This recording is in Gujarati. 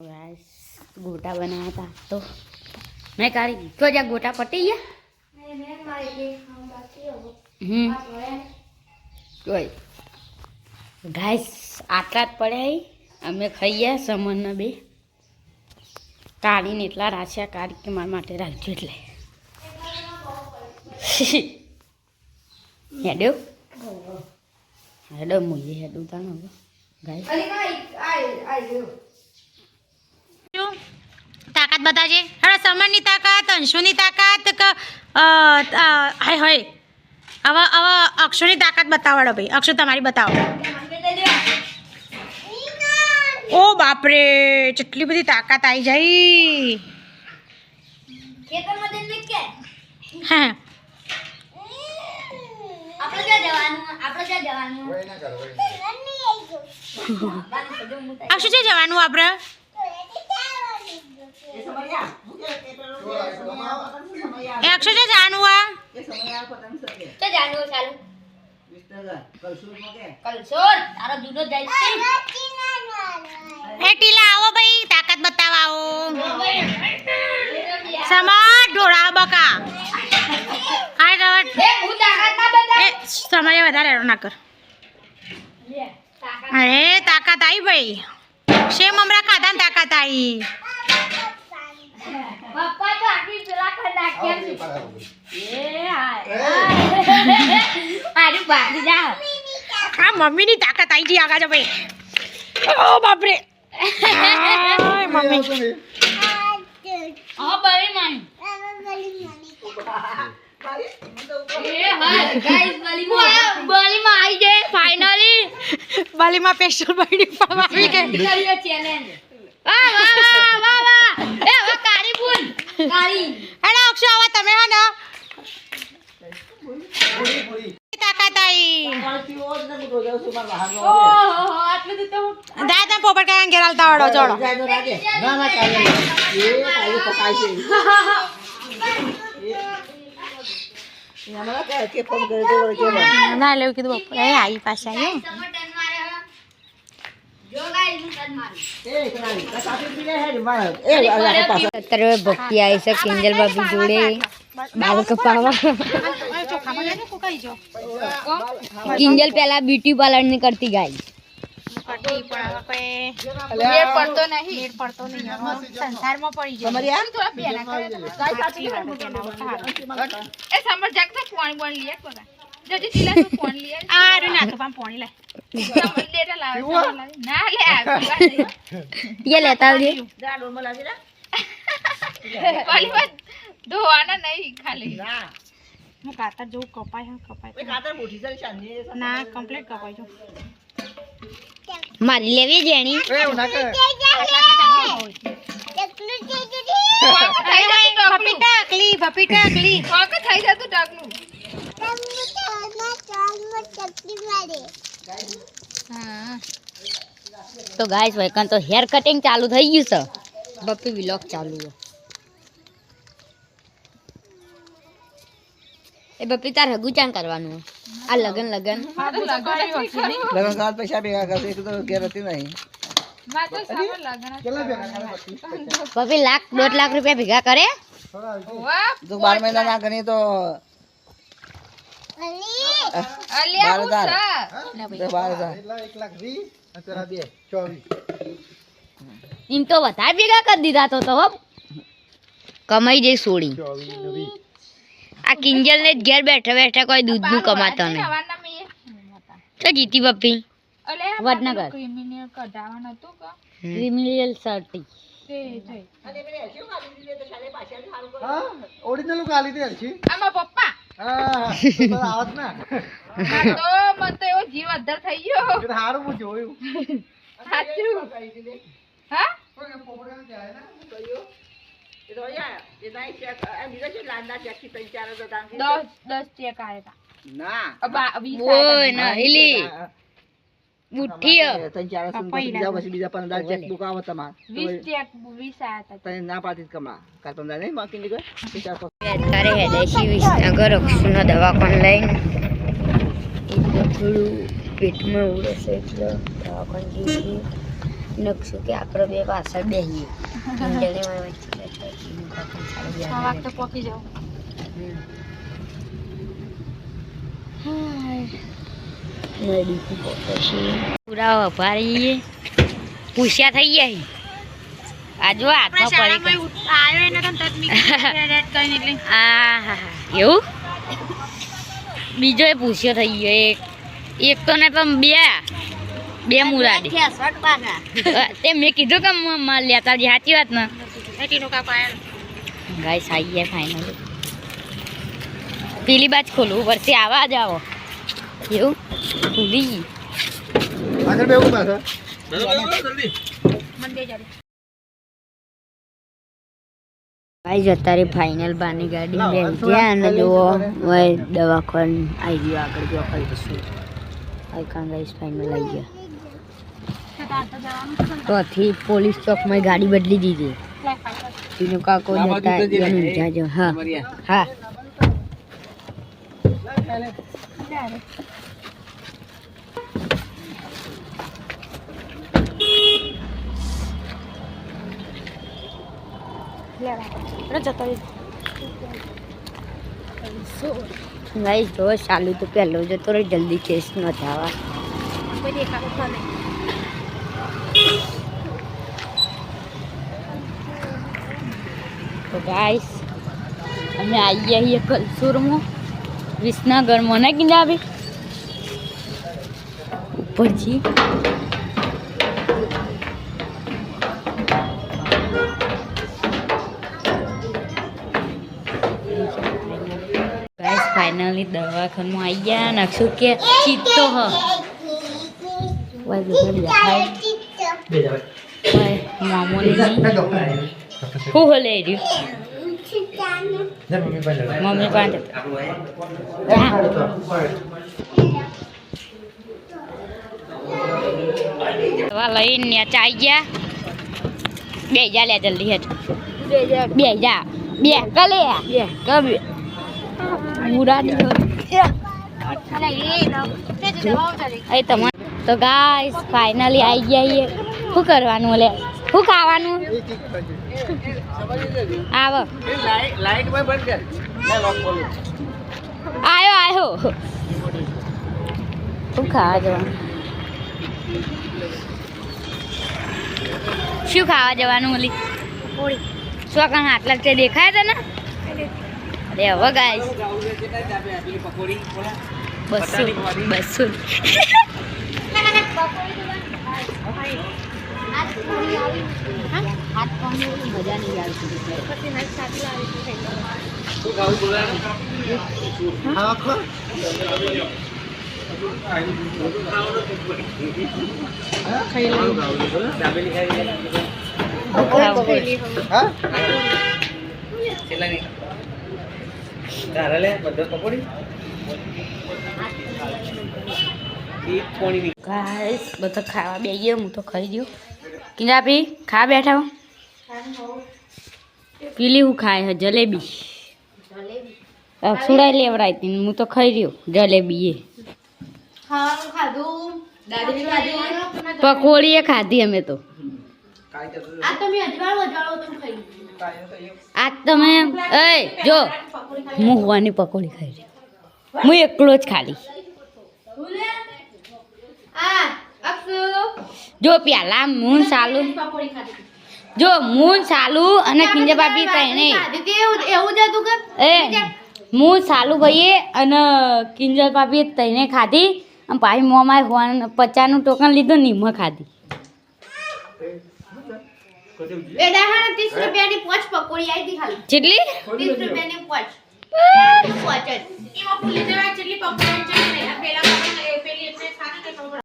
गोटा बनाया था तो मैं कारी तो जा गोटा पटी है गाइस आटला ज पड़े अमे खाइए समन बे काढ़ीने एटला राख्या काढ़ी के मारा माटे राखजो એટલે हेडो हेडो मुझे हेडो तानो गाइस ताकत बताजे अरे समननी ताकत अंशुनी ताकत हाय हाय आवा आवा अक्षुनी ताकत बतावड़ो भाई अक्षु तमारी बताओ ओ बाप रे चटली बड़ी ताकत आई जाई खेतर में दिन में के हां આપણે ક્યાં જવાનું વઈ ના કર વઈ નહીં આવી ગયો अक्षु છે જવાનું આપણે એ અક્ષુ છે જવાનું આ તો જાનું ચાલુ કલસોર તારો જૂનો જાય છે એ ટીલા આવો ભાઈ તાકાત બતાવા આવો સમા ઢોળા બકા આ રટ એ હું તાકાત ના બતા એ સમય વધારે ના કર લે તાકાત અરે તાકાત આવી ભાઈ શેમ હમણાં ખાધા ને તાકાત આવી પપ્પા તો આખી પેલા ખડા કેમ એ હાય આરે બાકી જાઓ આ મમ્મીની તાકાત આવી ગઈ આગળ ભાઈ ઓ બાપ રે મમ્મી હા બળી માન એ હાય ગાઈસ બળી માં આવી જાય ફાઇનલી બાલીમાં સ્પેશિયલ બર્થડે પાવ આવી ગઈ કરીએ ચેલેન્જ વાહ વાહ વાહ વાહ વાહ એ વાહ કાળી બુન કાળી એડા અક્ષુ આવા તમે હો ને તાકાત આવી ઓહો આટલું તો દાદા પોપટ કાંઈ ઘેર હાલતા વાળો જોડો ના ના કાલે એ કાલે પકાય છે એમાં કે ફોન કરે તો ના લેવું કીધું બપોરે એ આવી પાસે આવ્યો સમટન મારે જો ગાઈસ હું તન મારું એ કરાવી કાપી દીને હે માર એ પાછો અત્યારે ભક્તિ આવી છે કિંજલ બાબી જોડે બાલ કપાવા કિંજલ પેલા બ્યુટી પાર્લર ની કરતી ગાય સંસારમાં પડી તમારી આ ये लेता दे દાડો મલાવી રે ધોવાના નહીં ખાલી ના હું કાતર જેવું કપાય એ કાતર મોટી જરી ચાંદી ના કમ્પ્લીટ કપાય જો मारी लेवी जेणी એ ઉના કે ભપીટા અકલી तो गाइस वैकन तो हेयर कटिंग चालू થઈ ગયું છે બપ્પી વ્લોગ ચાલુ છે એ બપ્પી તાર હગુ ચાં કરવાનું આ લગન લગન કાલ પૈસા ભેગા કરશે એક તો ઘેર હતી નહીં કેટલા ભેગા બપ્પી લાખ 1.5 લાખ રૂપિયા ભેગા કરે જો 12 મહિના ના ગણી તો 12,000 इन तो बता भेगा कर दीदा तो अब कमाई जई सोड़ी आ किंजल ने घर बैठे बैठे कोई दूध नु कमाता नहीं तो जीती बप्पी वडनगर क्रिमिनल सर्टी ઓરિજિનલ ગાલી દે છે આમાં પપ્પા હા તો આવત ના તો મન તો એવો જીવ અધર થઈ ગયો કે હારું હું જોયું સાચું હા કોઈ પોપડા જાય ના કયો એ તો યાર એ નાઈ ચેક આ બીજા છે લાંડા ચેક થી 3-4 હજાર દાંગી 10 ચેક આયા ના હતા 20 ओए ना हिली बुट्ठी 3-4 બીજા પછી બીજા 15 ચેક બુક આવો તમાર 20 ચેક 20 આયા હતા તને ના પાતી કમા કા 15 નહીં માકી નીકળ करे है देशी विसनगर अक्षुना दवाखान लઈને એટલે થોડું પેટમાં ઉડે છે એટલે દવાખાન જઈએ નકશો કે આપણે બે પાછળ બેસીએ કિંજલને મારી વચ્ચે બેઠા કિંજલ કાકા સારું આ યાદ વાગ તો પોકી જાવ નદી પછી પૂરા વભારીએ પૂછ્યા થઈ ગયા આ જો હાથમાં પડી આવ્યો એને તો તકલીફ રેડ કરીને એટલે આ એવું બીજો એ પૂછ્યો થઈ ગયો એક તો ને પણ બે મુરાડી તે મેં કીધું કે લેતા જે સાચી વાત ને ટીનો કાકો આવ્યો ગાઈસ આવી ગયા ફાઇનલી પેલી બાજ ખોલવું પડશે આવા જ આવો એવું ખુલી આગળ બેવું પાછળ મંદિર જારે ગાઈસ અત્યારે ફાઇનલ બાની ગાડી બેસી ગયા અને જુઓ હવે દવાખાન આવી ગયો આગળ જો કરી દઈશું આઈકાન ગાઈસ ફાઇનલ આવી ગયા તો થી પોલીસ ચોકમાં ગાડી બદલી દીધી તીનો કાકો જતા એનું જાજો હા હા ગાઈસ જો ચાલુ તો પહેલો જતો રહે જલ્દી કેસ ન થવા કોઈ દેખાતો તો નહીં તો ગાઈસ અમે આવી ગયા છીએ કલસુરમાં વિસનગરમાં ને કીધા ભાઈ ઉપરથી ગાઈસ ફાઇનલી દવાખાનામાં આવી ગયા નકશું કે ચીતો હ મામોલી હું હલે રહ્યું મમ્મી પાસે દવા લઈને નેચા આવી ગયા બે જા લે જલ્દી હેઠ બે જા બે કલે કબે મુરાદી એ તમારે તો ગાઈસ ફાઇનલી આવી ગયા છીએ શું કરવાનું લે શું ખાવાનું આવો લાઈટ માં બંધ કર લે લોક ખોલ આયો શું ખાવા જવાનું શું ખાવા જવાનું ઓલી શું કાં આટલા તે દેખાય તને અરે હવે ગાઈસ 200 મજા નહીં ગાઈસ બધા ખાવા બે ગયો હું તો ખાઈ ગયો કિંજા પી ખા બેઠા હો પીલી હું ખાય હે જલેબી સુડાઈ લેવરાઈ હતી હું તો ખાઈ રહ્યો જલેબી પકોડી એ ખાધી અમે તો આ તમે એ જો હું હોવાની પકોડી ખાઈ રહ્યો હું એકલો જ ખાલી જો પેલા મૂન સાલું જો મૂન સાલું અને કિંજર ભાભી કઈ એવું જ હતું કે એ મૂન સાલું ભાઈએ અને કિંજર ભાભી તઈને ખાધી અને પાછી મોમાં 50નું ટોકન લીધું નીમો ખાધી કેટલી 30 રૂપિયાની 5 એમાં ભૂલી જવાય જેટલી પકોડી છે ને પેલા